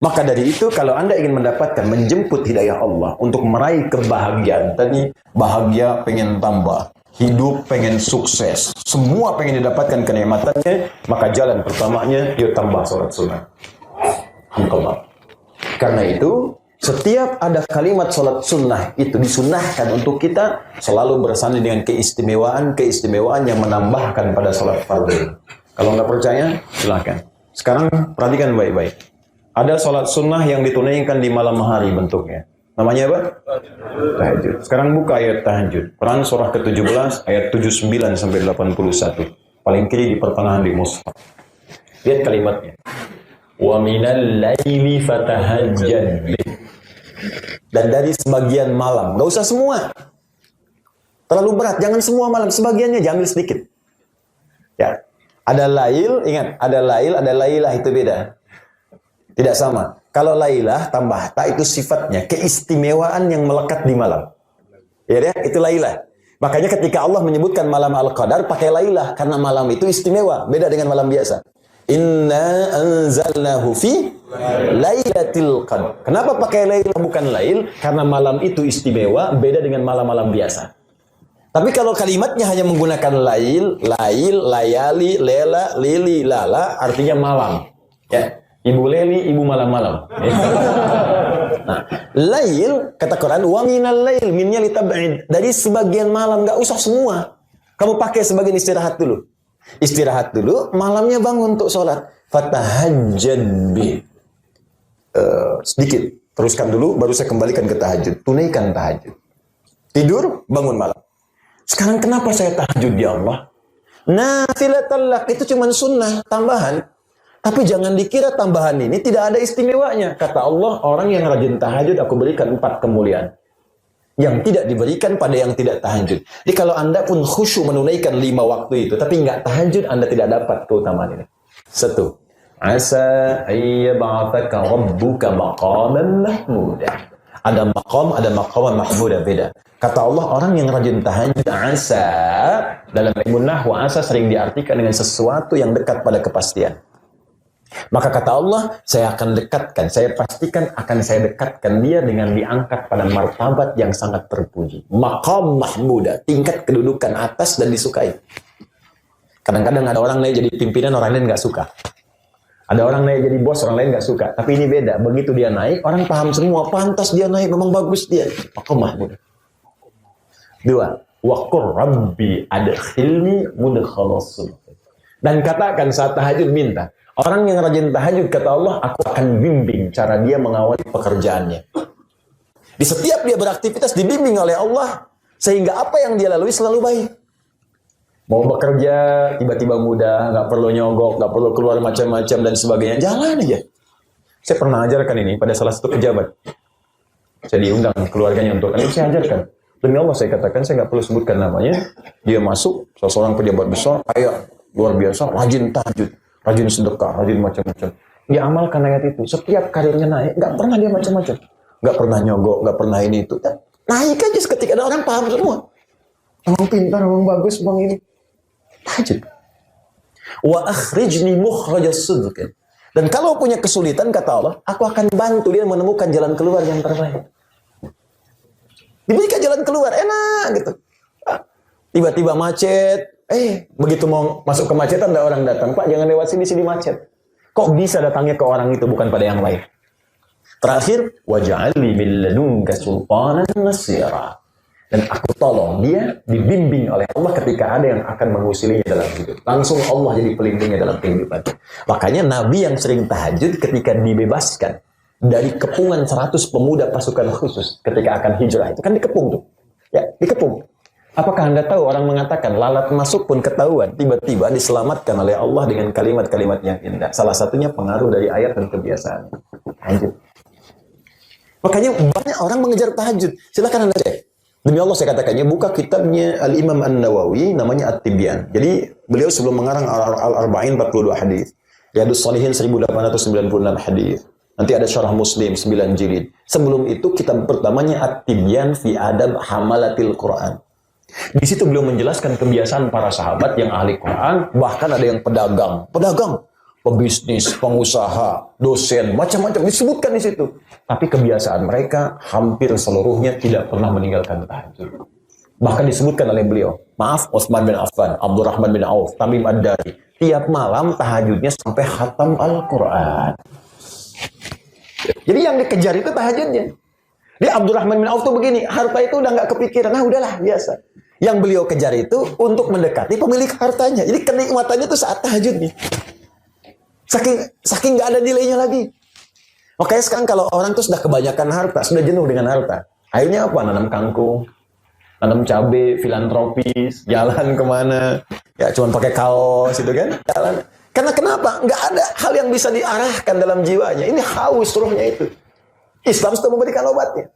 Maka dari itu, kalau Anda ingin mendapatkan, menjemput hidayah Allah untuk meraih kebahagiaan, tadi bahagia pengen tambah, hidup pengen sukses, semua pengen didapatkan kenikmatannya, maka jalan pertamanya, yuk tambah sholat sunnah. Alhamdulillah. Karena itu, setiap ada kalimat sholat sunnah itu disunnahkan untuk kita selalu bersanding dengan keistimewaan yang menambahkan pada sholat fardu. Kalau nggak percaya, silakan. Sekarang perhatikan baik-baik. Ada sholat sunnah yang ditunaikan di malam hari bentuknya. Namanya apa? Tahajud. Sekarang buka ayat tahajud. Quran surah ke-17 ayat 79 sampai 81. Paling kiri di pertengahan di mushaf. Lihat kalimatnya. Wa minal laili fatahajjad bih. Dan dari sebagian malam, nggak usah semua. Terlalu berat, jangan semua malam, sebagiannya jangan sedikit. Ya, ada lail, ingat, ada lail, ada lailah, itu beda. Tidak sama. Kalau lailah tambah ta itu sifatnya keistimewaan yang melekat di malam. Ya, itu lailah. Makanya ketika Allah menyebutkan malam Al-Qadar pakai lailah karena malam itu istimewa, beda dengan malam biasa. Inna anzalnahu fi lailatul qadar. Kenapa pakai lailah bukan lail? Karena malam itu istimewa, beda dengan malam-malam biasa. Tapi kalau kalimatnya hanya menggunakan lail, layali, lela, lili, lala, artinya malam. Ya, Ibu Leli, ibu malam-malam. Nah, lail, kata Quran, wa minal lail, minnya litab'id. Dari sebagian malam, nggak usah semua. Kamu pakai sebagian istirahat dulu. Istirahat dulu, malamnya bangun untuk sholat. Fatahajjad bih. Sedikit, teruskan dulu, baru saya kembalikan ke tahajud. Tunaikan tahajud. Tidur, bangun malam. Sekarang kenapa saya tahajud ya Allah? Nafilatul lak, itu cuma sunnah, tambahan. Tapi jangan dikira tambahan ini tidak ada istimewanya. Kata Allah, orang yang rajin tahajud, aku berikan 4 kemuliaan. Yang tidak diberikan pada yang tidak tahajud. Jadi kalau Anda pun khusyuk menunaikan 5 waktu itu, tapi nggak tahajud, Anda tidak dapat keutamaan ini. 1. Asa ayyab'athaka rabbuka maqaman mahmuda. Ada maqam mahmuda, beda. Kata Allah, orang yang rajin tahajud, asa, dalam ilmu nahwu, asa sering diartikan dengan sesuatu yang dekat pada kepastian. Maka kata Allah, saya akan dekatkan, saya pastikan akan saya dekatkan dia dengan diangkat pada martabat yang sangat terpuji. Maqam mahmuda, tingkat kedudukan atas dan disukai. Kadang-kadang ada orang naik jadi pimpinan, orang lain nggak suka. Ada orang naik jadi bos, orang lain nggak suka. Tapi ini beda, begitu dia naik, orang paham semua, pantas dia naik, memang bagus dia. Maqam mahmuda. 2. Waqur rabbi adkhilni mudkhalas. Dan katakan saat tahajud minta. Orang yang rajin tahajud, kata Allah, aku akan bimbing cara dia mengawali pekerjaannya. Di setiap dia beraktivitas dibimbing oleh Allah, sehingga apa yang dia lalui selalu baik. Mau bekerja, tiba-tiba mudah, nggak perlu nyogok, nggak perlu keluar macam-macam dan sebagainya. Jalan aja. Saya pernah ajarkan ini pada salah satu pejabat. Saya diundang keluarganya untuk, ini saya ajarkan. Demi Allah saya katakan, saya nggak perlu sebutkan namanya. Dia masuk, seorang pejabat besar, kaya, luar biasa, rajin tahajud. Rajin sedekah, rajin macam-macam. Dia amalkan ayat itu. Setiap karirnya naik, nggak pernah dia macam-macam. Nggak pernah nyogok, nggak pernah ini itu. Naik aja seketika, ada orang paham semua. Orang pintar, orang bagus, orang ini. Tahajud. Wa akhrijni mukhrajas sidq. Dan kalau punya kesulitan, kata Allah, aku akan bantu dia menemukan jalan keluar yang terbaik. Diberikan jalan keluar, enak gitu. Tiba-tiba macet. Begitu mau masuk ke macetan, ada orang datang. Pak, jangan lewat sini macet. Kok bisa datangnya ke orang itu, bukan pada yang lain? Terakhir, waj'alni min ladunka sultanan nasira. Dan aku tolong dia, dibimbing oleh Allah ketika ada yang akan mengusilinya dalam hidup. Langsung Allah jadi pelindungnya dalam kehidupan. Makanya Nabi yang sering tahajud ketika dibebaskan dari kepungan 100 pemuda pasukan khusus ketika akan hijrah, itu kan dikepung tuh. Ya, dikepung. Apakah Anda tahu orang mengatakan lalat masuk pun ketahuan, tiba-tiba diselamatkan oleh Allah dengan kalimat-kalimat yang indah. Salah satunya pengaruh dari ayat dan kebiasaan. Tahajud. Makanya banyak orang mengejar tahajud. Silakan Anda cek. Demi Allah saya katakannya, buka kitabnya Al-Imam An-Nawawi, namanya At-Tibyan. Jadi beliau sebelum mengarang Al-Arba'in 42 hadis. Riyadhus Shalihin 1896 hadis. Nanti ada Syarah Muslim 9 jilid. Sebelum itu kitab pertamanya At-Tibyan fi Adab Hamalatil Quran. Di situ beliau menjelaskan kebiasaan para sahabat yang ahli Quran, bahkan ada yang pedagang. Pedagang, pebisnis, pengusaha, dosen, macam-macam disebutkan di situ. Tapi kebiasaan mereka hampir seluruhnya tidak pernah meninggalkan tahajud. Bahkan disebutkan oleh beliau, maaf, Utsman bin Affan, Abdurrahman bin Auf, Tamim Ad-Dari, tiap malam tahajudnya sampai khatam Al-Quran. Jadi yang dikejar itu tahajudnya. Dia Abdurrahman bin Auf tuh begini, harta itu udah nggak kepikiran, nah udahlah biasa. Yang beliau kejar itu untuk mendekati pemilik hartanya. Jadi kenikmatannya itu saat tahajud nih. Saking nggak ada nilainya lagi. Makanya sekarang kalau orang tuh sudah kebanyakan harta, sudah jenuh dengan harta, akhirnya apa? Nanam kangkung, nanam cabai, filantropis, jalan kemana? Ya cuma pakai kaos itu kan, jalan. Karena kenapa? Nggak ada hal yang bisa diarahkan dalam jiwanya. Ini haus ruhnya itu. Islam sudah memberikan obatnya.